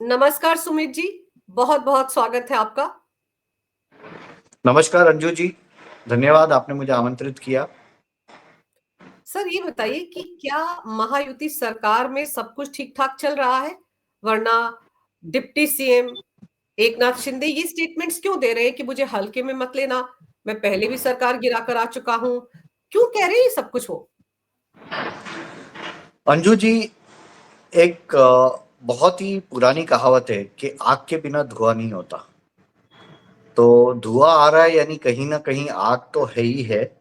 नमस्कार सुमित जी, बहुत बहुत स्वागत है आपका। नमस्कार अंजू जी, धन्यवाद आपने मुझे आमंत्रित किया। सर ये बताइए कि क्या महायुति सरकार में सब कुछ ठीक ठाक चल रहा है? वरना डिप्टी सीएम एकनाथ शिंदे ये स्टेटमेंट्स क्यों दे रहे हैं कि मुझे हल्के में मत लेना, मैं पहले भी सरकार गिराकर आ चुका हूं। क्यों कह रहे हैं ये सब कुछ वो? अंजू जी, एक बहुत ही पुरानी कहावत है कि आग के बिना धुआं नहीं होता। तो धुआं आ रहा है यानी कहीं ना कहीं आग तो है ही है,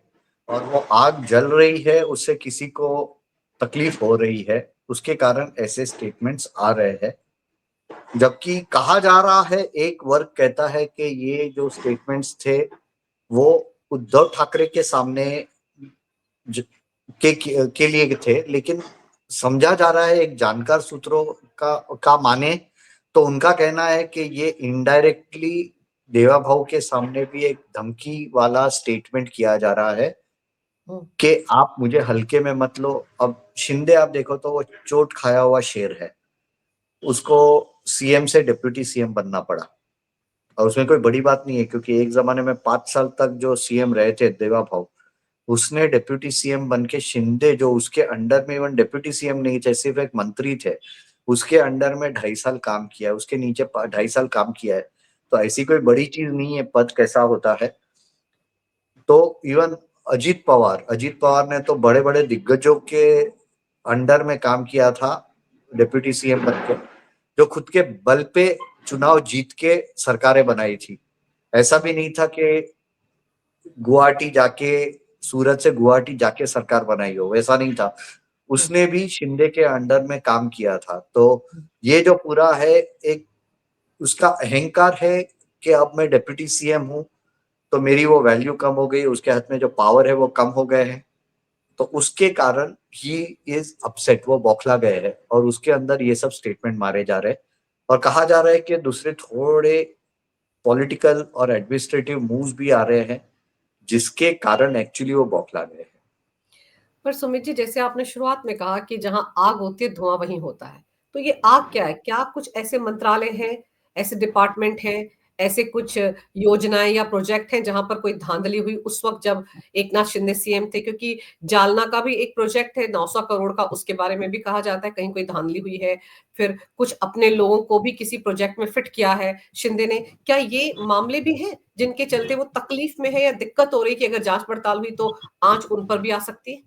और वो आग जल रही है, उससे किसी को तकलीफ हो रही है, उसके कारण ऐसे स्टेटमेंट्स आ रहे हैं। जबकि कहा जा रहा है, एक वर्ग कहता है कि ये जो स्टेटमेंट्स थे वो उद्धव ठाकरे के सामने ज- के लिए थे, लेकिन समझा जा रहा है, एक जानकार सूत्रों का माने तो उनका कहना है कि ये इनडायरेक्टली देवा भाऊ के सामने भी एक धमकी वाला स्टेटमेंट किया जा रहा है हम्म। कि आप मुझे हल्के में मत लो। अब शिंदे आप देखो तो वो चोट खाया हुआ शेर है, उसको सीएम से डिप्यूटी सीएम बनना पड़ा, और उसमें कोई बड़ी बात नहीं है क्योंकि एक जमाने में 5 साल तक जो सीएम रहे थे देवा भाऊ, उसने डिप्यूटी सीएम बन के शिंदे जो उसके अंडर में इवन डिप्यूटी सीएम नहीं थे, सिर्फ एक मंत्री थे, उसके अंडर में 2.5 साल काम किया है, उसके नीचे 2.5 साल काम किया है। तो ऐसी कोई बड़ी चीज नहीं है पद कैसा होता है। तो इवन अजीत पवार ने तो बड़े बड़े दिग्गजों के अंडर में काम किया था डिप्यूटी सीएम बन के, जो खुद के बल पे चुनाव जीत के सरकारें बनाई थी। ऐसा भी नहीं था कि गुवाहाटी जाके सूरत से गुवाहाटी जाके सरकार बनाई हो, वैसा नहीं था। हम्म। उसने भी शिंदे के अंडर में काम किया था। तो ये जो पूरा है, एक उसका अहंकार है कि अब मैं डिप्यूटी सीएम हूं तो मेरी वो वैल्यू कम हो गई, उसके हाथ में जो पावर है वो कम हो गए हैं। तो उसके कारण ही इज अपसेट, वो बौखला गए हैं और उसके अंदर ये सब स्टेटमेंट मारे जा रहे हैं। और कहा जा रहा है कि दूसरे थोड़े पॉलिटिकल और एडमिनिस्ट्रेटिव मूव्स भी आ रहे हैं जिसके कारण एक्चुअली वो बौखला गए हैं। पर सुमित जी, जैसे आपने शुरुआत में कहा कि जहां आग होती है धुआं वहीं होता है, तो ये आग क्या है? क्या कुछ ऐसे मंत्रालय हैं, ऐसे डिपार्टमेंट हैं, ऐसे कुछ योजनाएं या प्रोजेक्ट हैं जहां पर कोई धांधली हुई उस वक्त जब एकनाथ शिंदे सीएम थे? क्योंकि जालना का भी एक प्रोजेक्ट है 900 करोड़ का, उसके बारे में भी कहा जाता है कहीं कोई धांधली हुई है। फिर कुछ अपने लोगों को भी किसी प्रोजेक्ट में फिट किया है शिंदे ने। क्या ये मामले भी हैं जिनके चलते वो तकलीफ में है या दिक्कत हो रही है कि अगर जांच पड़ताल हुई तो आंच उन पर भी आ सकती है?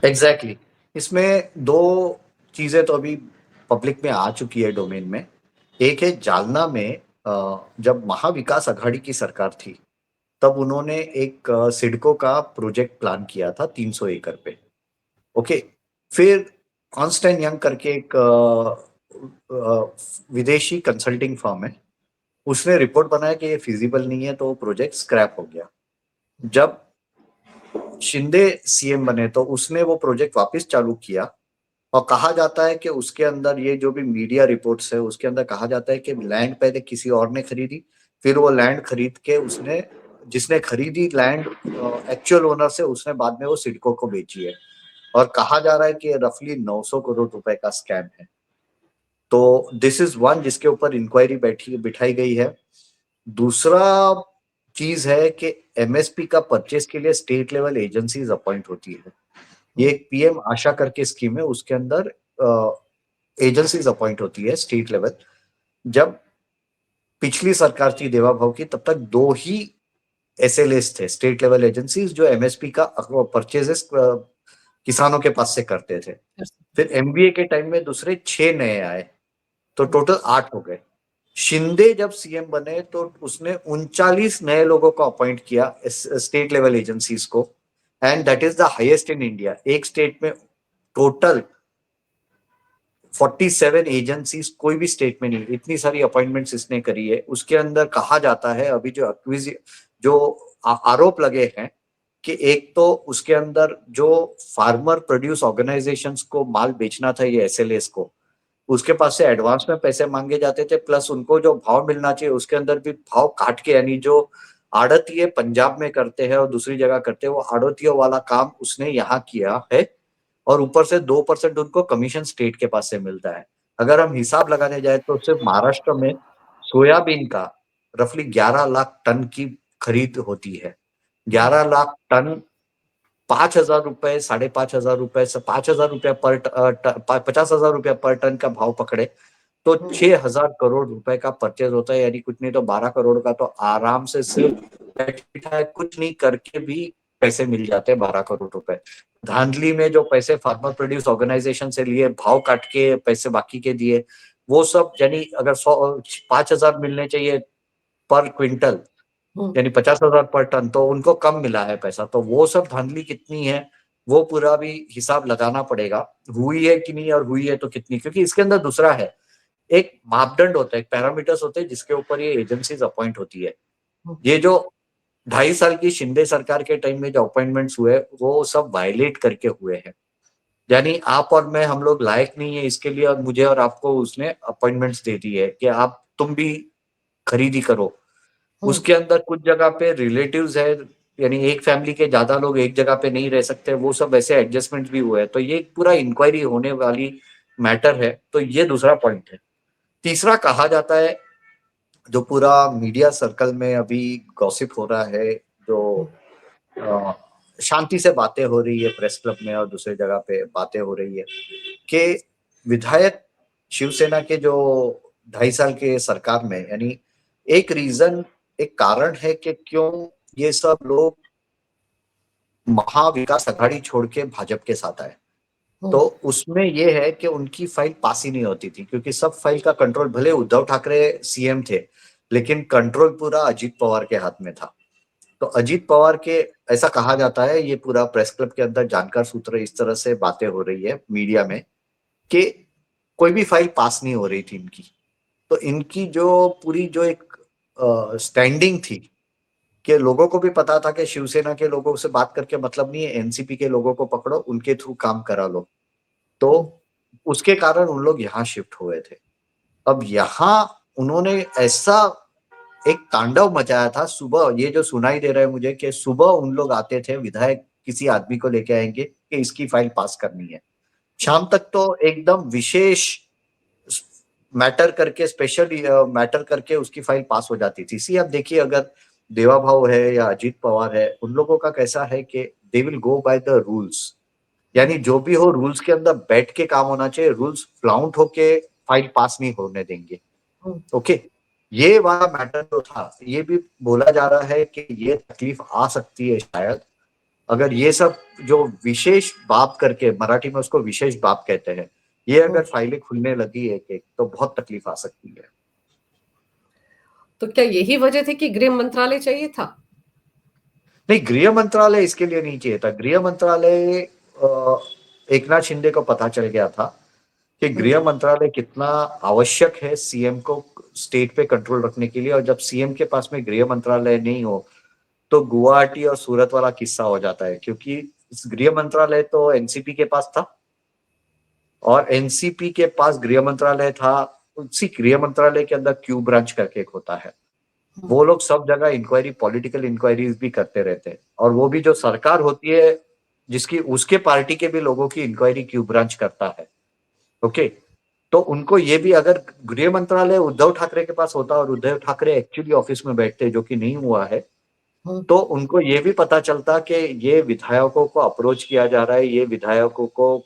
एग्जैक्टली इसमें दो चीजें तो अभी पब्लिक में आ चुकी है डोमेन में। एक है जालना में, जब महाविकास अघाड़ी की सरकार थी तब उन्होंने एक सिडको का प्रोजेक्ट प्लान किया था 300 एकड़ पे। ओके, फिर कॉन्स्टेंट यंग करके एक विदेशी कंसल्टिंग फर्म है, उसने रिपोर्ट बनाया कि ये फिजिबल नहीं है, तो वो प्रोजेक्ट स्क्रैप हो गया। जब शिंदे सीएम बने तो उसने वो प्रोजेक्ट वापस चालू किया, और कहा जाता है कि उसके अंदर, ये जो भी मीडिया रिपोर्ट्स है उसके अंदर कहा जाता है कि लैंड पहले किसी और ने खरीदी, फिर वो लैंड खरीद के उसने, जिसने खरीदी लैंड एक्चुअल ओनर से, उसने बाद में वो सिडको को बेची है। और कहा जा रहा है कि रफली 900 करोड़ रुपए का स्कैम है। तो दिस इज वन जिसके ऊपर इंक्वायरी बैठी बिठाई गई है। दूसरा चीज है कि एमएसपी का परचेस के लिए स्टेट लेवल एजेंसीज अपॉइंट होती है। ये एक पीएम आशा करके स्कीम है, उसके अंदर एजेंसीज अपॉइंट होती है स्टेट लेवल। जब पिछली सरकार थी देवा भाव की, तब तक दो ही एसएलएस थे, स्टेट लेवल एजेंसीज, जो एमएसपी का परचेजेस किसानों के पास से करते थे। फिर एमबीए के टाइम में दूसरे 6 नए आए, तो टोटल 8 हो गए। शिंदे जब सीएम बने तो उसने 39 नए लोगों को अपॉइंट किया स्टेट लेवल एजेंसीज को, and that is the highest in India. एक स्टेट में टोटल 47 एजेंसीज, कोई भी स्टेट में नहीं, इतनी सारी अपॉइंटमेंट्स इसने करी है। उसके अंदर कहा जाता है, अभी जो आरोप लगे हैं, कि एक तो उसके अंदर जो फार्मर प्रोड्यूस ऑर्गेनाइजेशंस को माल बेचना था, ये एसएलएस को, उसके पास से एडवांस में पैसे मांगे जाते थे, प्लस उनको जो भाव मिलना चाहिए उसके अंदर भी भाव काट के, यानी जो आड़तिये पंजाब में करते हैं और दूसरी जगह करते हैं, वो आड़तियों वाला काम उसने यहाँ किया है। और ऊपर से 2% उनको कमीशन स्टेट के पास से मिलता है। अगर हम हिसाब लगाने जाए तो सिर्फ महाराष्ट्र में सोयाबीन का रफली 11 लाख टन की खरीद होती है। 11 लाख टन, 5,000 रुपए, 5,500 रुपए से 5,000 रुपया 50,000 रुपया पर टन का भाव पकड़े तो 6,000 करोड़ रुपए का परचेज होता है। यानी कुछ नहीं तो 12 करोड़ का तो आराम से सिर्फ कुछ नहीं करके भी पैसे मिल जाते हैं, 12 करोड़ रुपए। धांधली में जो पैसे फार्मर प्रोड्यूस ऑर्गेनाइजेशन से लिए, भाव काट के पैसे बाकी के दिए, वो सब, यानी अगर 5,000 मिलने चाहिए पर क्विंटल, यानी 50,000 पर टन, तो उनको कम मिला है पैसा। तो वो सब धांधली कितनी है वो पूरा भी हिसाब लगाना पड़ेगा, हुई है कि नहीं और हुई है तो कितनी। क्योंकि इसके अंदर दूसरा है, एक मापदंड होता है, एक पैरामीटर्स होते हैं जिसके ऊपर ये एजेंसीज अपॉइंट होती है। ये जो 2.5 साल की शिंदे सरकार के टाइम में जो अपॉइंटमेंट्स हुए वो सब वायलेट करके हुए हैं। यानी आप और मैं, हम लोग लायक नहीं है इसके लिए, और मुझे और आपको उसने अपॉइंटमेंट्स दे दी है कि आप तुम भी खरीदी करो। उसके अंदर कुछ जगह पे रिलेटिव्स है, यानी एक फैमिली के ज्यादा लोग एक जगह पे नहीं रह सकते, वो सब ऐसे एडजस्टमेंट भी हुए हैं। तो ये पूरा इंक्वायरी होने वाली मैटर है। तो ये दूसरा पॉइंट है। तीसरा कहा जाता है, जो पूरा मीडिया सर्कल में अभी गॉसिप हो रहा है, जो शांति से बातें हो रही है प्रेस क्लब में और दूसरी जगह पे बातें हो रही है, कि विधायक शिवसेना के जो 2.5 साल के सरकार में, यानी एक रीजन, एक कारण है कि क्यों ये सब लोग महाविकास अघाड़ी छोड़ के भाजपा के साथ आए। तो उसमें ये है कि उनकी फाइल पास ही नहीं होती थी, क्योंकि सब फाइल का कंट्रोल, भले उद्धव ठाकरे सीएम थे लेकिन कंट्रोल पूरा अजीत पवार के हाथ में था। तो अजीत पवार के, ऐसा कहा जाता है, ये पूरा प्रेस क्लब के अंदर जानकार सूत्र इस तरह से बातें हो रही है मीडिया में, कि कोई भी फाइल पास नहीं हो रही थी इनकी। तो इनकी जो पूरी जो एक स्टैंडिंग थी, कि लोगों को भी पता था कि शिवसेना के लोगों से बात करके मतलब नहीं है, एनसीपी के लोगों को पकड़ो, उनके थ्रू काम करा लो। तो उसके कारण उन लोग यहाँ शिफ्ट हुए थे। अब यहाँ उन्होंने ऐसा एक तांडव मचाया था। सुबह ये जो सुनाई दे रहा है मुझे, कि सुबह उन लोग आते थे, विधायक किसी आदमी को लेके आएंगे कि इसकी फाइल पास करनी है, शाम तक तो एकदम विशेष मैटर करके, स्पेशल मैटर करके उसकी फाइल पास हो जाती थी। सी, आप देखिए, अगर देवा भाव है या अजीत पवार है, उन लोगों का कैसा है कि they will go by the rules. यानी जो भी हो रूल्स के अंदर बैठ के काम होना चाहिए, रूल्स फ्लाउंट होके फाइल पास नहीं होने देंगे। ओके, ये वाला मैटर जो था, ये भी बोला जा रहा है कि ये तकलीफ आ सकती है शायद, अगर ये सब जो विशेष बात करके, मराठी में उसको विशेष बात कहते हैं, ये अगर फाइलें खुलने लगी एक एक, तो बहुत तकलीफ आ सकती है। तो क्या यही वजह थी कि गृह मंत्रालय चाहिए था? नहीं, गृह मंत्रालय इसके लिए नहीं चाहिए था। गृह मंत्रालय, एकनाथ शिंदे को पता चल गया था कि गृह मंत्रालय कितना आवश्यक है सीएम को स्टेट पे कंट्रोल रखने के लिए। और जब सीएम के पास में गृह मंत्रालय नहीं हो तो गुवाहाटी और सूरत वाला किस्सा हो जाता है, क्योंकि इस गृह मंत्रालय तो एनसीपी के पास था, और एनसीपी के पास गृह मंत्रालय था। उसी गृह मंत्रालय के अंदर क्यू ब्रांच करके एक होता है, वो लोग सब जगह इंक्वायरी, पॉलिटिकल इंक्वायरीज भी करते रहते हैं। और वो भी जो सरकार होती है जिसकी, उसके पार्टी के भी लोगों की इंक्वायरी क्यू ब्रांच करता है। ओके, तो उनको ये भी, अगर गृह मंत्रालय उद्धव ठाकरे के पास होता और उद्धव ठाकरे एक्चुअली ऑफिस में बैठते, जो कि नहीं हुआ है, तो उनको ये भी पता चलता कि ये विधायकों को अप्रोच किया जा रहा है, ये विधायकों को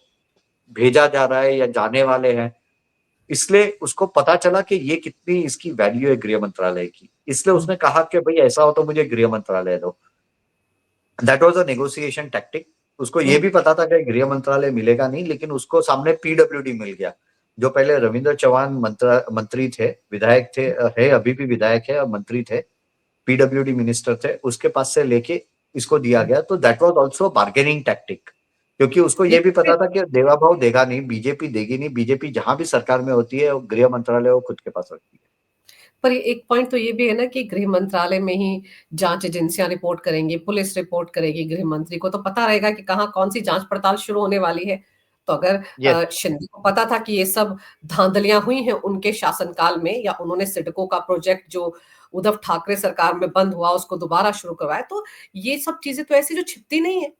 भेजा जा रहा है या जाने वाले हैं। इसलिए उसको पता चला कि ये कितनी इसकी वैल्यू है गृह मंत्रालय की, इसलिए उसने कहा कि भाई ऐसा हो तो मुझे गृह मंत्रालय दो। That was a negotiation tactic. उसको ये भी पता था कि गृह मंत्रालय मिलेगा नहीं, लेकिन उसको सामने पीडब्ल्यूडी मिल गया, जो पहले रविंद्र चौहान मंत्री थे, विधायक थे, है अभी भी विधायक है और मंत्री थे, पीडब्ल्यूडी मिनिस्टर थे, उसके पास से लेके इसको दिया गया। तो that was also bargaining tactic, क्योंकि उसको ये भी पता था कि देवा भाव देगा नहीं, बीजेपी देगी नहीं। बीजेपी जहां भी सरकार में होती है, गृह मंत्रालय वो खुद के पास रखती है। पर एक पॉइंट तो ये भी है ना कि गृह मंत्रालय में ही जांच एजेंसियां रिपोर्ट करेंगी, पुलिस रिपोर्ट करेगी, गृह मंत्री को तो पता रहेगा कि कहाँ कौन सी जांच पड़ताल शुरू होने वाली है। तो अगर यस। शिंदे को पता था कि ये सब धांधलियां हुई हैं उनके शासनकाल में, या उन्होंने सिडको का प्रोजेक्ट जो उद्धव ठाकरे सरकार में बंद हुआ उसको दोबारा शुरू करवाया, तो ये सब चीजें तो ऐसी जो छिपती नहीं है।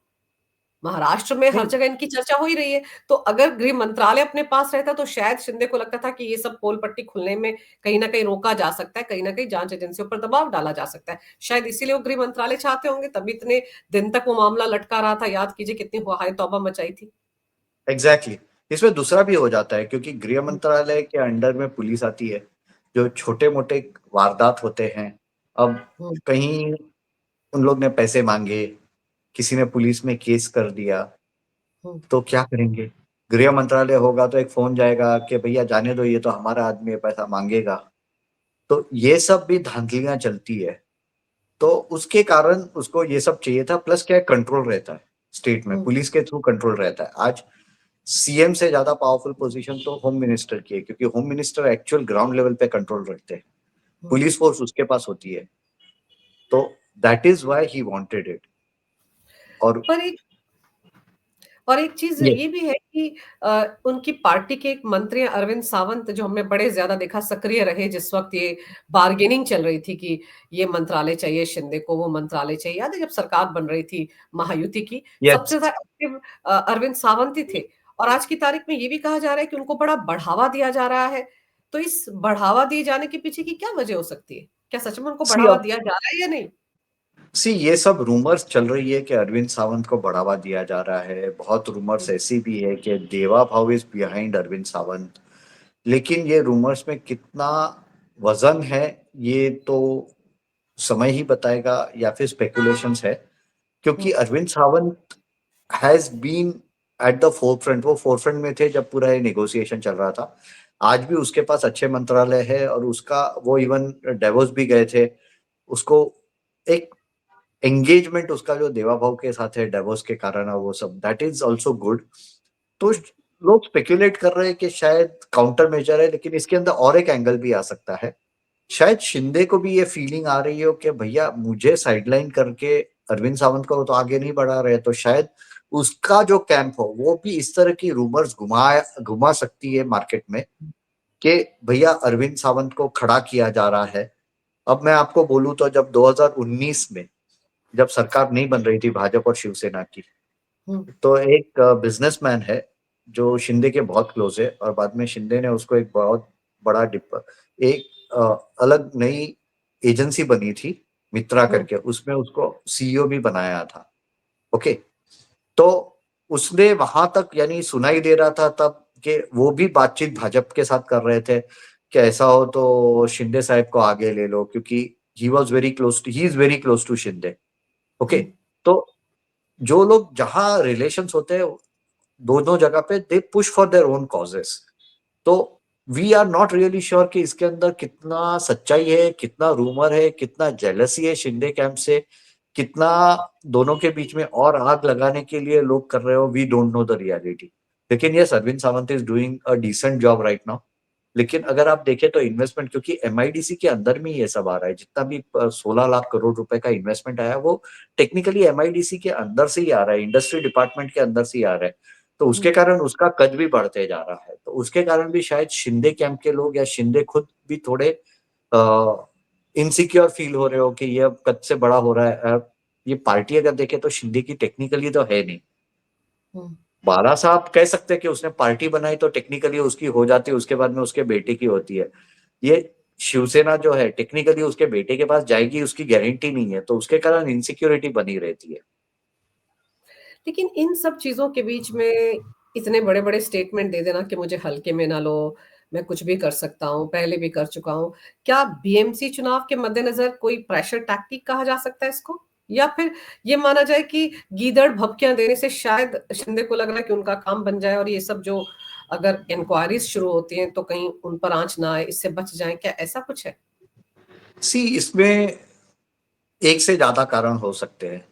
महाराष्ट्र में हर नहीं, जगह इनकी चर्चा हो ही रही है। तो अगर गृह मंत्रालय अपने पास रहता तो शायद शिंदे को लगता था कि ये सब पोल पट्टी खुलने में कहीं ना कहीं रोका जा सकता है, कहीं ना कहीं जांच एजेंसियों पर दबाव डाला जा सकता है। शायद इसीलिए वो गृह मंत्रालय चाहते होंगे, तभी इतने दिन तक वो मामला लटका रहा था। याद कीजिए कितनी हाय तौबा मचाई थी। Exactly exactly. इसमें दूसरा भी हो जाता है क्योंकि गृह हम्म, मंत्रालय के अंडर में पुलिस आती है। जो छोटे मोटे वारदात होते हैं, अब हम्म, कहीं उन लोग ने पैसे मांगे, किसी ने पुलिस में केस कर दिया, हम्म, तो क्या करेंगे? गृह मंत्रालय होगा तो एक फोन जाएगा कि भैया जाने दो, ये तो हमारा आदमी है, पैसा मांगेगा। तो ये सब भी धांधलियां चलती है। तो उसके कारण उसको ये सब चाहिए था। प्लस क्या कंट्रोल रहता है स्टेट में, हम्म, पुलिस के थ्रू कंट्रोल रहता है। आज सीएम से ज्यादा पावरफुल पोजीशन तो होम मिनिस्टर की है, क्योंकि home minister actual ground level पे कंट्रोल रखते हैं। हम्म। पुलिस फोर्स उसके पास होती है। तो that is why he wanted it. और पर एक और एक चीज ये ये भी है कि उनकी पार्टी के एक मंत्री हैं, अरविंद सावंत, जो हमने बड़े ज्यादा देखा सक्रिय रहे जिस वक्त ये बार्गेनिंग चल रही थी कि ये मंत्रालय चाहिए शिंदे को, वो मंत्रालय चाहिए। याद है जब सरकार बन रही थी महायुति की, सबसे यस ज्यादा एक्टिव अरविंद सावंत ही थे। और आज की तारीख में ये भी कहा जा रहा है कि उनको बड़ा बढ़ावा दिया जा रहा है। तो इस बढ़ावा दिए जाने के पीछे की क्या वजह हो सकती है? क्या सच में उनको सी बढ़ावा अब दिया जा रहा है या नहीं? सी ये सब रूमर्स चल रही है कि अरविंद सावंत को बढ़ावा दिया जा रहा है। बहुत रूमर्स हम्म, ऐसी भी है कि देवा भाव इज बिहाइंड अरविंद सावंत। लेकिन ये रूमर्स में कितना वजन है, ये तो समय ही बताएगा, या फिर स्पेकुलेशंस है। क्योंकि hmm, Arvind Sawant has been at the forefront. वो फोरफ्रंट में थे जब पूरा ये नेगोशिएशन चल रहा था। आज भी उसके पास अच्छे मंत्रालय है, और उसका वो इवन डेवोस भी गए थे। उसको एक एंगेजमेंट उसका जो देवा भाव के साथ है डेवोस के कारण, और वो सब दैट इज ऑल्सो गुड। तो हम्म, लोग स्पेक्युलेट कर रहे हैं कि शायद काउंटर मेजर है, लेकिन इसके अंदर और एक एंगल भी आ सकता है। शायद शिंदे को भी ये फीलिंग आ रही हो कि भैया मुझे साइडलाइन करके अरविंद सावंत को तो आगे नहीं बढ़ा रहे, तो शायद उसका जो कैंप हो वो भी इस तरह की रूमर्स घुमा सकती है मार्केट में कि भैया अरविंद सावंत को खड़ा किया जा रहा है। अब मैं आपको बोलूं तो जब 2019 में जब सरकार नहीं बन रही थी भाजपा और शिवसेना की, हम्म, तो एक बिजनेसमैन है जो शिंदे के बहुत क्लोज है, और बाद में शिंदे ने उसको एक बहुत बड़ा डिप एक अलग नई एजेंसी बनी थी मित्रा हम्म, करके, उसमें उसको सीईओ भी बनाया था। ओके। तो उसने वहां तक यानी सुनाई दे रहा था तब कि वो भी बातचीत भाजपा के साथ कर रहे थे कि ऐसा हो तो शिंदे साहब को आगे ले लो, क्योंकि he is very close to Shinde. Okay. Hmm, तो जो लोग जहां रिलेशंस होते हैं दोनों जगह पे, they push for their own causes. तो we are not really sure कि इसके अंदर कितना सच्चाई है, कितना रूमर है, कितना जेलसी है शिंदे कैंप से, कितना दोनों के बीच में और आग लगाने के लिए लोग कर रहे हो। We don't know the reality. लेकिन yes, Arvind Sawant is doing a decent job right now. लेकिन अगर आप देखें तो इन्वेस्टमेंट, क्योंकि एमआईडीसी के अंदर में ये सब आ रहा है, जितना भी 16 लाख करोड़ रुपए का इन्वेस्टमेंट आया वो टेक्निकली एमआईडीसी के अंदर से ही आ रहा है, इंडस्ट्री डिपार्टमेंट के अंदर से ही आ रहा है। तो उसके हम्म। कारण उसका कद भी बढ़ते जा रहा है। तो उसके कारण भी शायद शिंदे कैंप के लोग या शिंदे खुद भी थोड़े इनसिक्योर फील हो रहे हो कि ये अब कद से बड़ा हो रहा है। ये पार्टी अगर देखे तो शिंदे की टेक्निकली तो है नहीं। हम्म। बाला साहब कह सकते हैं कि उसने पार्टी बनाई तो टेक्निकली उसकी हो जाती है, उसके बाद में उसके बेटे की होती है। ये शिवसेना जो है टेक्निकली उसके बेटे के पास जाएगी उसकी गारंटी नहीं है, तो उसके कारण इनसिक्योरिटी बनी रहती है। लेकिन इन सब चीजों के बीच में इतने बड़े बड़े स्टेटमेंट दे देना कि मुझे हल्के में ना लो, मैं कुछ भी कर सकता हूँ, पहले भी कर चुका हूँ। क्या बीएमसी चुनाव के मद्देनजर कोई प्रेशर टैक्टिक कहा जा सकता है इसको? या फिर ये माना जाए कि गीदड़ भभकियां देने से शायद शिंदे को लग रहा है कि उनका काम बन जाए, और ये सब जो अगर इंक्वायरीज शुरू होती हैं तो कहीं उन पर आंच ना आए, इससे बच जाए, क्या ऐसा कुछ है? सी इसमें एक से ज्यादा कारण हो सकते हैं।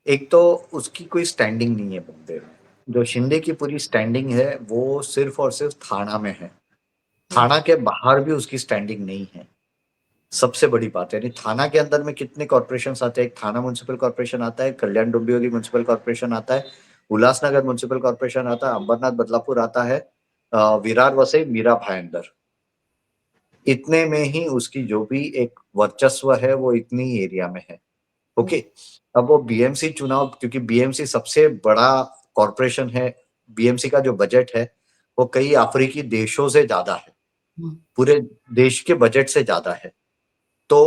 एक तो उसकी कोई स्टैंडिंग नहीं है बंदे में। जो शिंदे की पूरी स्टैंडिंग है वो सिर्फ और सिर्फ थाना में है। हम्म, थाना के बाहर भी उसकी स्टैंडिंग नहीं है। सबसे बड़ी बात है, यानी थाना के अंदर में कितने कॉर्पोरेशन आते हैं? एक थाना म्युनिसिपल कॉर्पोरेशन आता है, कल्याण डोंबिवली म्युनिसिपल कॉर्पोरेशन आता है, उल्लासनगर म्युनिसिपल कॉर्पोरेशन आता है, अंबरनाथ बदलापुर आता है, विरार वसई मीरा भाईंदर। इतने में ही उसकी जो भी एक वर्चस्व है वो इतनी एरिया में है। ओके, अब वो बीएमसी चुनाव, क्योंकि बीएमसी सबसे बड़ा कॉरपोरेशन है, बीएमसी का जो बजट है वो कई अफ्रीकी देशों से ज्यादा है, पूरे देश के बजट से ज्यादा है। तो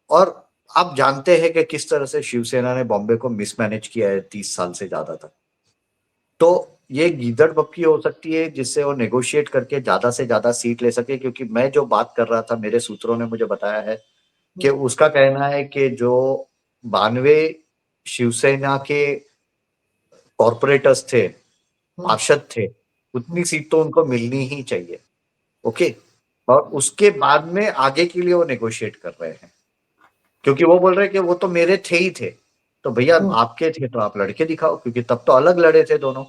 और आप जानते हैं कि किस तरह से शिवसेना ने बॉम्बे को मिसमैनेज किया है 30 साल से ज्यादा तक। तो ये गीदड़ बक्की हो सकती है जिससे वो नेगोशिएट करके ज्यादा से ज्यादा सीट ले सके, क्योंकि मैं जो बात कर रहा था, मेरे सूत्रों ने मुझे बताया है कि उसका कहना है कि जो 92 शिवसेना के कॉर्पोरेटर्स थे, पार्षद थे, उतनी सीट तो उनको मिलनी ही चाहिए। ओके, और उसके बाद में आगे के लिए वो नेगोशिएट कर रहे हैं, क्योंकि वो बोल रहे हैं कि वो तो मेरे थे ही थे। तो भैया आपके थे तो आप लड़के दिखाओ, क्योंकि तब तो अलग लड़े थे दोनों।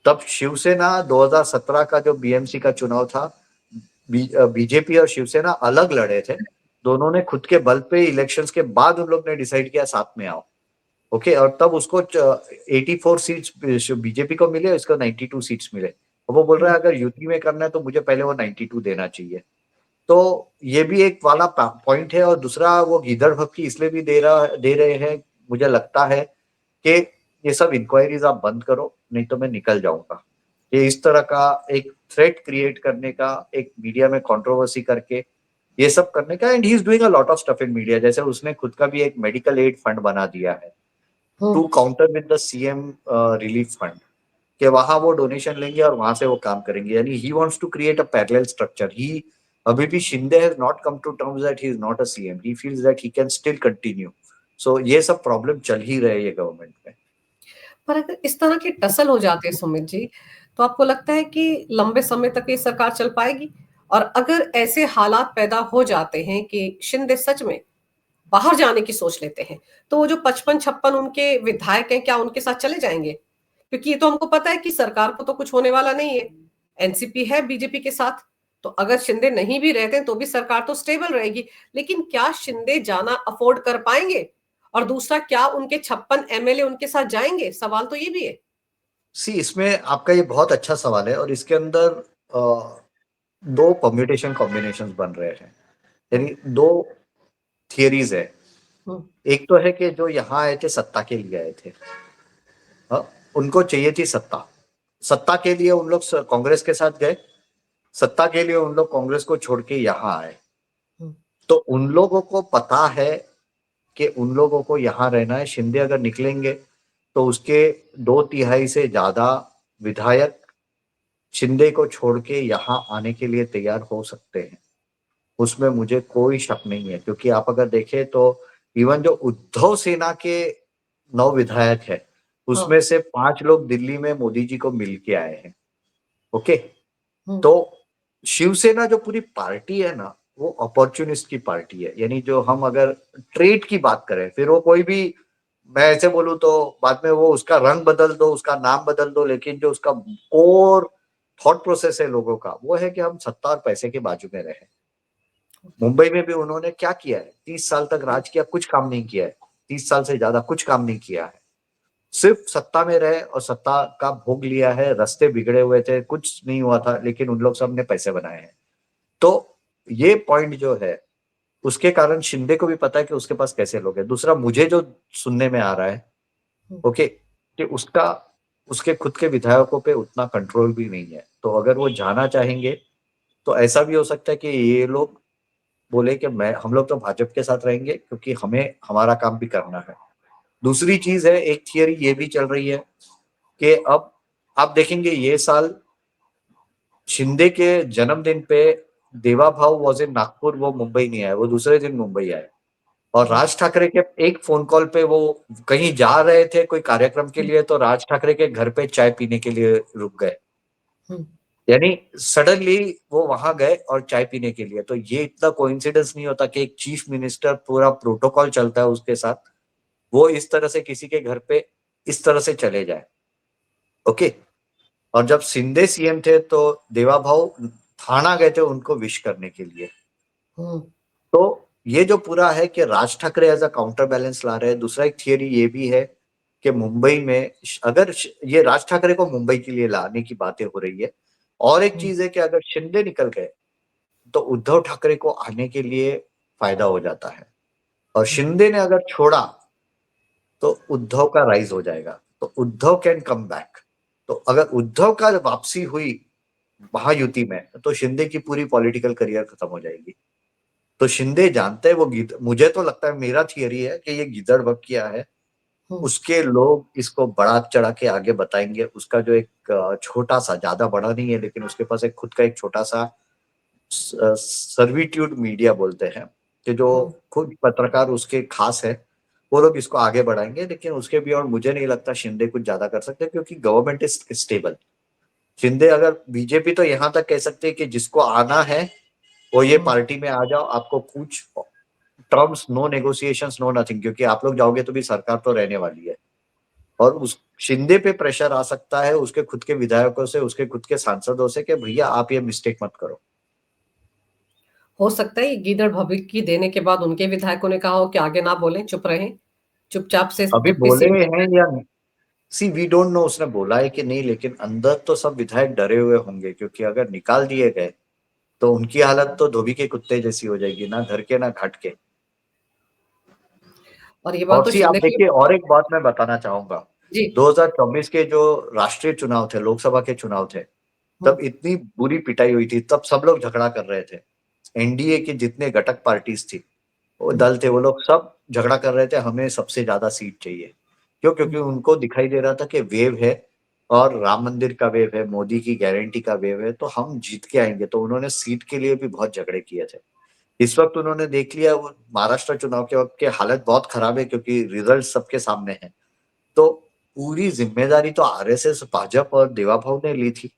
तब शिवसेना 2017 का जो बीएमसी का चुनाव था, बीजेपी और शिवसेना अलग लड़े थे। दोनों ने खुद के बल पे इलेक्शंस के बाद उन लोग ने डिसाइड किया साथ में आओ। ओके, और तब उसको 84 सीट्स बीजेपी को मिले, इसको 92 सीट्स मिले। और वो बोल रहा है अगर यूपी में करना है तो मुझे पहले वो 92 देना चाहिए। तो ये भी एक वाला पॉइंट है। और दूसरा, वो गीदड़ भक्की इसलिए भी दे रहे हैं, मुझे लगता है कि ये सब इंक्वायरीज आप बंद करो, नहीं तो मैं निकल जाऊंगा। ये इस तरह का एक थ्रेट क्रिएट करने का, एक मीडिया में कंट्रोवर्सी करके ये सब करने का। And he is doing a lot of stuff in media. जैसे उसने खुद का भी एक मेडिकल एड फंड बना दिया है to counter with the CM relief fund, कि वहां वो डोनेशन लेंगे और वहां से वो काम करेंगे। यानी he wants to create a parallel structure. He अभी भी Shinde has not come to terms that he is not a CM. He feels that he can still continue. So ये सब प्रॉब्लम चल ही रहे हैं गवर्नमेंट में। पर अगर इस तरह के टसल हो जाते हैं सुमित जी, तो आपको लगता है कि लंबे समय तक ये सरकार चल पाएगी? और अगर ऐसे हालात पैदा हो जाते हैं कि शिंदे सच में बाहर जाने की सोच लेते हैं, तो वो जो 55-56 उनके विधायक हैं, क्या उनके साथ चले जाएंगे? क्योंकि ये तो हमको पता है कि सरकार को तो कुछ होने वाला नहीं है, एनसीपी है बीजेपी के साथ। तो अगर शिंदे नहीं भी रहते तो भी सरकार तो स्टेबल रहेगी। लेकिन क्या शिंदे जाना अफोर्ड कर पाएंगे? और दूसरा, क्या उनके 56 एमएलए उनके साथ जाएंगे? सवाल तो ये भी है। सी, इसमें आपका ये बहुत अच्छा सवाल है, और इसके अंदर दो परम्यूटेशन कॉम्बिनेशन बन रहे हैं। यानी दो थियरीज है। एक तो है कि जो यहाँ आए थे सत्ता के लिए आए थे, उनको चाहिए थी सत्ता। सत्ता के लिए उन लोग कांग्रेस के साथ गए, सत्ता के लिए उन लोग कांग्रेस को छोड़ के यहाँ आए। तो उन लोगों को पता है कि उन लोगों को यहाँ रहना है। शिंदे अगर निकलेंगे तो उसके 2/3 से ज्यादा विधायक शिंदे को छोड़ के यहाँ आने के लिए तैयार हो सकते हैं। उसमें मुझे कोई शक नहीं है, क्योंकि आप अगर देखें तो इवन जो उद्धव सेना के 9 विधायक है, उसमें से 5 लोग दिल्ली में मोदी जी को मिल के आए हैं। ओके, तो शिवसेना जो पूरी पार्टी है ना, वो अपॉर्चुनिस्ट की पार्टी है। यानी जो हम अगर ट्रेड की बात करें, फिर वो कोई भी, मैं ऐसे बोलूं तो बाद में वो उसका रंग बदल दो, उसका नाम बदल दो, लेकिन जो उसका कोर थॉट प्रोसेस है लोगों का, वो है कि हम सत्ता और पैसे के बाजू में रहे। मुंबई में भी उन्होंने क्या किया है, 30 साल तक राज किया, कुछ काम नहीं किया है। 30 साल से ज्यादा कुछ काम नहीं किया है। सिर्फ सत्ता में रहे और सत्ता का भोग लिया है। रास्ते बिगड़े हुए थे, कुछ नहीं हुआ था, लेकिन उन लोग सब ने पैसे बनाए हैं। तो ये पॉइंट जो है, उसके कारण शिंदे को भी पता है कि उसके पास कैसे लोग हैं। दूसरा, मुझे जो सुनने में आ रहा है, ओके, कि उसका उसके खुद के विधायकों पे उतना कंट्रोल भी नहीं है। तो अगर वो जाना चाहेंगे तो ऐसा भी हो सकता है कि ये लोग बोले कि मैं हम लोग तो भाजपा के साथ रहेंगे, क्योंकि हमें हमारा काम भी करना है। दूसरी चीज है, एक थियरी ये भी चल रही है कि अब आप देखेंगे ये साल शिंदे के जन्मदिन पे देवा भाव वॉज इन नागपुर, वो मुंबई नहीं आए, वो दूसरे दिन मुंबई आए। और राज ठाकरे के एक फोन कॉल पे वो कहीं जा रहे थे कोई कार्यक्रम के लिए, तो राज ठाकरे के घर पे चाय पीने के लिए रुक गए। यानी सडनली वो वहां गए और चाय पीने के लिए। तो ये इतना कोइंसिडेंस नहीं होता कि एक चीफ मिनिस्टर, पूरा प्रोटोकॉल चलता है उसके साथ, वो इस तरह से किसी के घर पे इस तरह से चले जाए। ओके, और जब शिंदे सीएम थे तो देवा भाव थाना गए थे उनको विश करने के लिए। तो ये जो पूरा है कि Raj Thackeray as a counter balance ला रहे हैं। दूसरा एक थियरी ये भी है कि मुंबई में अगर ये राज ठाकरे को मुंबई के लिए लाने की बातें हो रही है। और एक चीज है कि अगर शिंदे निकल गए तो उद्धव ठाकरे को आने के लिए फायदा हो जाता है। और शिंदे ने अगर छोड़ा तो उद्धव का राइज हो जाएगा, तो उद्धव कैन कम बैक। तो अगर उद्धव का वापसी हुई महायुति में तो शिंदे की पूरी पॉलिटिकल करियर खत्म हो जाएगी। तो शिंदे जानते हैं वो मुझे तो लगता है, मेरा थियरी है कि ये गीदड़ बक किया है, हम्म। उसके लोग इसको बढ़ा चढ़ा के आगे बताएंगे। उसका जो एक छोटा सा, ज्यादा बड़ा नहीं है लेकिन उसके पास एक खुद का एक छोटा सा सर्विट्यूड मीडिया बोलते हैं, कि जो हम्म। खुद पत्रकार उसके खास है, वो लोग इसको आगे बढ़ाएंगे। लेकिन उसके बियॉन्ड मुझे नहीं लगता शिंदे कुछ ज्यादा कर सकते, क्योंकि गवर्नमेंट इज स्टेबल। शिंदे अगर बीजेपी तो यहां तक कह सकते हैं कि जिसको आना है वो ये हम्म। पार्टी में आ जाओ, आपको कुछ terms, no negotiations, no nothing, क्योंकि आप लोग जाओगे तो भी सरकार तो रहने वाली है। और उस शिंदे पे प्रेशर आ सकता है उसके खुद के विधायकों से, उसके खुद के सांसदों से, कि भैया आप ये मिस्टेक मत करो। हो सकता है ये गीदड़ भभकी देने के बाद उनके विधायकों ने कहा हो कि आगे ना बोलें, चुप रहें, चुपचाप से अभी डिप्टी बोले सीएम। हैं या सी, वी डोंट नो उसने बोला है कि नहीं, लेकिन अंदर तो सब विधायक डरे हुए होंगे, क्योंकि अगर निकाल दिए गए तो उनकी हालत तो धोबी के कुत्ते जैसी हो जाएगी, ना घर के ना घाट के। और ये बात और तो सी, आप शिंदे के लिए। देखिए, और एक बात मैं बताना चाहूंगा। जी। 2024 के जो राष्ट्रीय चुनाव थे, लोकसभा के चुनाव थे, हम्म। तब इतनी बुरी पिटाई हुई थी, तब सब लोग झगड़ा कर रहे थे। एनडीए के जितने घटक पार्टीज थी, वो हम्म। दल थे, वो लोग सब झगड़ा कर रहे थे, हमें सबसे ज्यादा सीट चाहिए। क्यों? क्योंकि हम्म। उनको दिखाई दे रहा था कि वेव है, और राम मंदिर का वेव है, मोदी की गारंटी का वेव है, तो हम जीत के आएंगे। तो उन्होंने सीट के लिए भी बहुत झगड़े किए थे। इस वक्त उन्होंने देख लिया, वो महाराष्ट्र चुनाव के वक्त के हालत बहुत खराब है, क्योंकि रिजल्ट सबके सामने है। तो पूरी जिम्मेदारी तो आरएसएस, भाजपा और देवाभाव ने ली थी,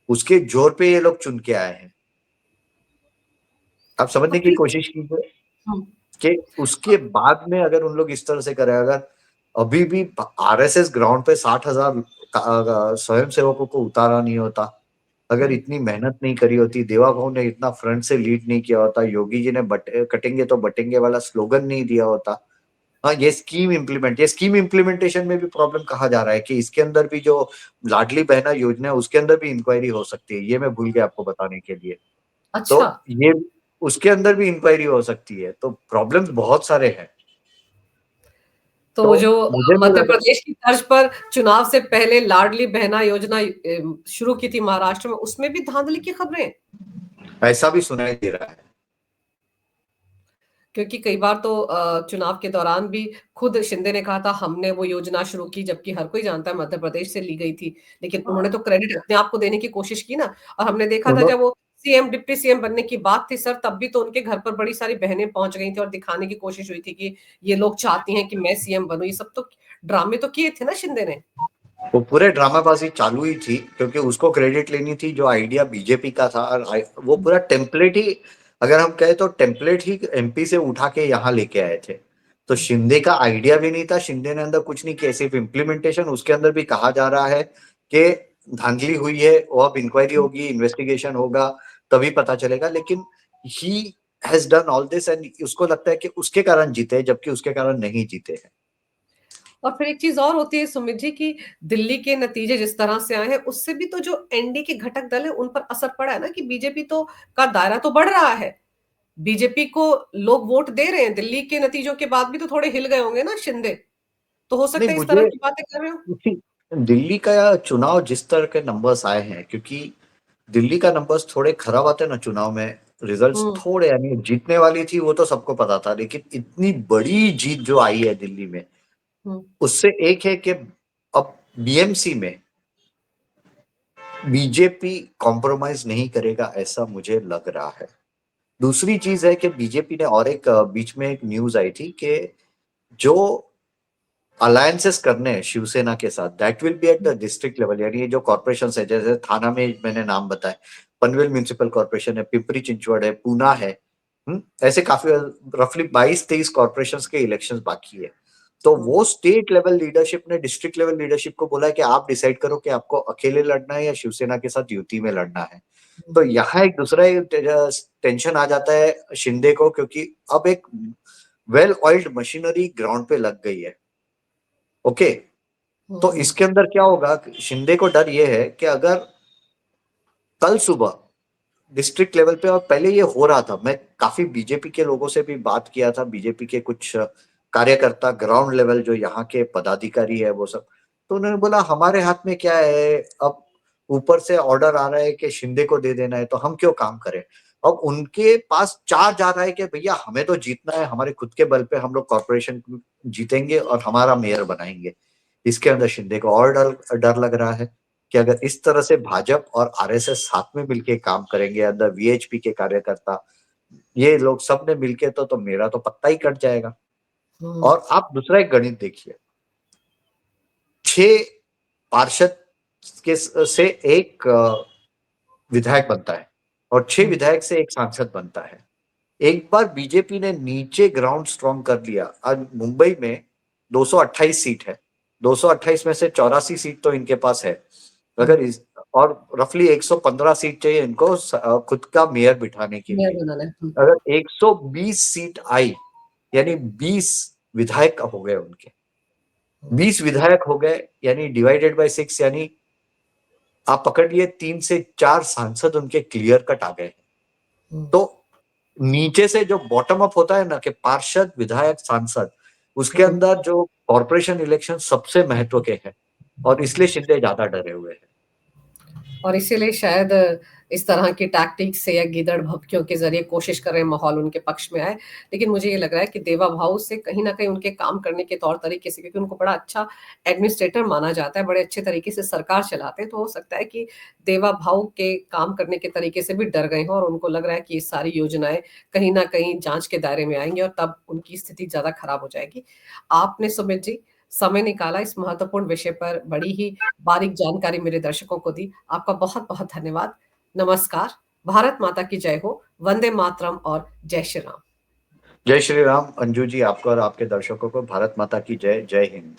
उसके जोर पे ये लोग चुन के आए हैं। आप और समझने की फिर। कोशिश कीजिए हम्म। कि उसके बाद में अगर उन लोग इस तरह से करें, अगर अभी भी आरएसएस ग्राउंड पे 60,000 स्वयं सेवकों को उतारा नहीं होता, अगर हम्म। इतनी मेहनत नहीं करी होती, देवाभाव ने इतना फ्रंट से लीड नहीं किया होता, योगी जी ने कटेंगे तो बटेंगे वाला स्लोगन नहीं दिया होता। हाँ, ये स्कीम इम्प्लीमेंटेशन में भी प्रॉब्लम कहा जा रहा है कि इसके अंदर भी जो लाडली बहना योजना है उसके अंदर भी इंक्वायरी हो सकती है, ये मैं भूल गया आपको बताने के लिए। तो अच्छा। ये उसके अंदर भी इंक्वायरी हो सकती है, तो प्रॉब्लम्स बहुत सारे हैं। तो तो जो मुझे नहीं मध्य लग प्रदेश की तर्ज पर चुनाव से पहले लाडली बहना योजना शुरू की थी महाराष्ट्र में, उसमें भी धांधली की खबरें। ऐसा भी सुनाई दे रहा है। क्योंकि कई बार तो चुनाव के दौरान भी खुद शिंदे ने कहा था हमने वो योजना शुरू की, जबकि हर कोई जानता है मध्य प्रदेश से ली गई थी। लेकिन उन्होंने तो क्रेडिट अपने आप को देने की कोशिश की ना। और हमने देखा था उन्हों- जब वो सीएम डिप्टी सीएम बनने की बात थी सर, तब भी तो उनके घर पर बड़ी सारी बहनें पहुंच गई थी और दिखाने की कोशिश हुई थी कि ये लोग चाहती हैं कि मैं सीएम बनूं। ये सब तो ड्रामे तो किए थे ना शिंदे ने। वो पूरे ड्रामाबाजी चालू ही थी, क्योंकि उसको क्रेडिट लेनी थी जो आइडिया बीजेपी का था, और वो पूरा टेम्पलेट ही, अगर हम कहें तो टेम्पलेट ही एमपी से उठा के यहाँ लेके आए थे। तो शिंदे का आइडिया भी नहीं था, शिंदे ने अंदर कुछ नहीं किया, सिर्फ इम्प्लीमेंटेशन। उसके अंदर भी कहा जा रहा है कि धांधली हुई है, वो अब इंक्वायरी होगी, इन्वेस्टिगेशन होगा, तभी पता चलेगा। लेकिन he has done all this and उसको लगता है कि उसके कारण जीते, जबकि उसके कारण नहीं जीते हैं। और फिर एक चीज और होती है सुमित जी की, दिल्ली के नतीजे जिस तरह से आए हैं उससे भी तो जो एनडी के घटक दल है उन पर असर पड़ा है ना, कि बीजेपी तो का दायरा तो बढ़ रहा है। बीजेपी को लोग वोट दे रहे हैं, दिल्ली के नतीजों के बाद भी तो थोड़े हिल गए होंगे ना शिंदे। तो हो नहीं, सकता है इस तरह मुझे की बातें कर रहे हो। दिल्ली का चुनाव जिस तरह के नंबर्स आए हैं, क्योंकि दिल्ली का नंबर्स थोड़े खराब आते हैं ना चुनाव में, रिजल्ट्स हम्म। थोड़े, यानी जीतने वाली थी वो तो सबको पता था, लेकिन इतनी बड़ी जीत जो आई है दिल्ली में, हम्म। उससे एक है कि अब बीएमसी में बीजेपी कॉम्प्रोमाइज नहीं करेगा, ऐसा मुझे लग रहा है। दूसरी चीज है कि बीजेपी ने, और एक बीच में एक न्यूज आई थी कि जो अलायंसेस करने हैं शिवसेना के साथ, that will be at the district level, यानी ये जो कॉर्पोरेशन है, जैसे थाना में मैंने नाम बताए, पनवेल म्यूनिसिपल कॉर्पोरेशन है, पिंपरी चिंचवड़ है, पूना है, ऐसे काफी रफली 22-23 कॉर्पोरेशन के इलेक्शंस बाकी है। तो हम्म। वो स्टेट लेवल लीडरशिप ने डिस्ट्रिक्ट लेवल लीडरशिप को बोला है कि आप डिसाइड करो कि आपको अकेले लड़ना है या शिवसेना के साथ युति में लड़ना है। तो यहाँ एक दूसरा टेंशन आ जाता है शिंदे को, क्योंकि अब एक वेल ऑयल्ड मशीनरी ग्राउंड पे लग गई है। ओके। तो हम्म। इसके अंदर क्या होगा, शिंदे को डर ये है कि अगर कल सुबह डिस्ट्रिक्ट लेवल पे, और पहले ये हो रहा था। मैं काफी बीजेपी के लोगों से भी बात किया था, बीजेपी के कुछ कार्यकर्ता ग्राउंड लेवल जो यहाँ के पदाधिकारी है वो सब, तो उन्होंने बोला हमारे हाथ में क्या है, अब ऊपर से ऑर्डर आ रहा है कि शिंदे को दे देना है, तो हम क्यों काम करें। अब उनके पास चार्ज आ रहा है कि भैया हमें तो जीतना है, हमारे खुद के बल पे हम लोग कॉर्पोरेशन जीतेंगे और हमारा मेयर बनाएंगे। इसके अंदर शिंदे को और डर डर लग रहा है कि अगर इस तरह से भाजपा और आरएसएस साथ में मिलके काम करेंगे, अंदर वीएचपी के कार्यकर्ता, ये लोग सब ने मिलके, तो मेरा तो पत्ता ही कट जाएगा। हम्म। और आप दूसरा एक गणित देखिए, 6 पार्षद के से एक विधायक बनता है, और 6 हम्म। विधायक से एक सांसद बनता है। एक बार बीजेपी ने नीचे ग्राउंड स्ट्रॉन्ग कर लिया, आज मुंबई में 228 सीट है, 228 में से 84 सीट तो इनके पास है। हम्म। अगर इस और रफली 115 सीट चाहिए इनको खुद का मेयर बिठाने के मेयर लिए। बनाना है। अगर 120 सीट आई, यानी 20 विधायक हो गए उनके, हम्म। 20 विधायक हो गए, यानी डिवाइडेड बाय 6, यानी आप पकड़ लिए 3 से 4 सांसद उनके क्लियर कट आ गए। हम्म। तो नीचे से जो बॉटम अप होता है ना, कि पार्षद विधायक सांसद, उसके हम्म। अंदर जो कॉरपोरेशन इलेक्शन सबसे महत्व के हैं, और इसलिए शिंदे ज्यादा डरे हुए हैं। और इसीलिए शायद इस तरह की टैक्टिक्स से या गीदड़ भभकियों के ज़रिए कोशिश कर रहे हैं माहौल उनके पक्ष में आए। लेकिन मुझे ये लग रहा है कि देवा भाऊ से कहीं न कहीं उनके काम करने के तौर-तरीके से, क्योंकि उनको बड़ा अच्छा एडमिनिस्ट्रेटर माना जाता है, बड़े अच्छे तरीके से सरकार चलाते हैं, तो हो सकता है कि देवा भाऊ के काम करने के तरीके से भी डर गए हों और उनको लग रहा है कि ये सारी योजनाएँ कहीं न कहीं जाँच के दायरे में आएँगी और तब उनकी स्थिति ज़्यादा खराब हो जाएगी। आपने सुमित जी समय निकाला इस महत्वपूर्ण विषय पर, बड़ी ही बारीक जानकारी मेरे दर्शकों को दी। आपका बहुत-बहुत धन्यवाद। नमस्कार, भारत माता की जय हो, वंदे मातरम और जय श्री राम। जय श्री राम। अंजू जी, आपको और आपके दर्शकों को भारत माता की जय। जय हिंद।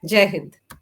जय हिंद।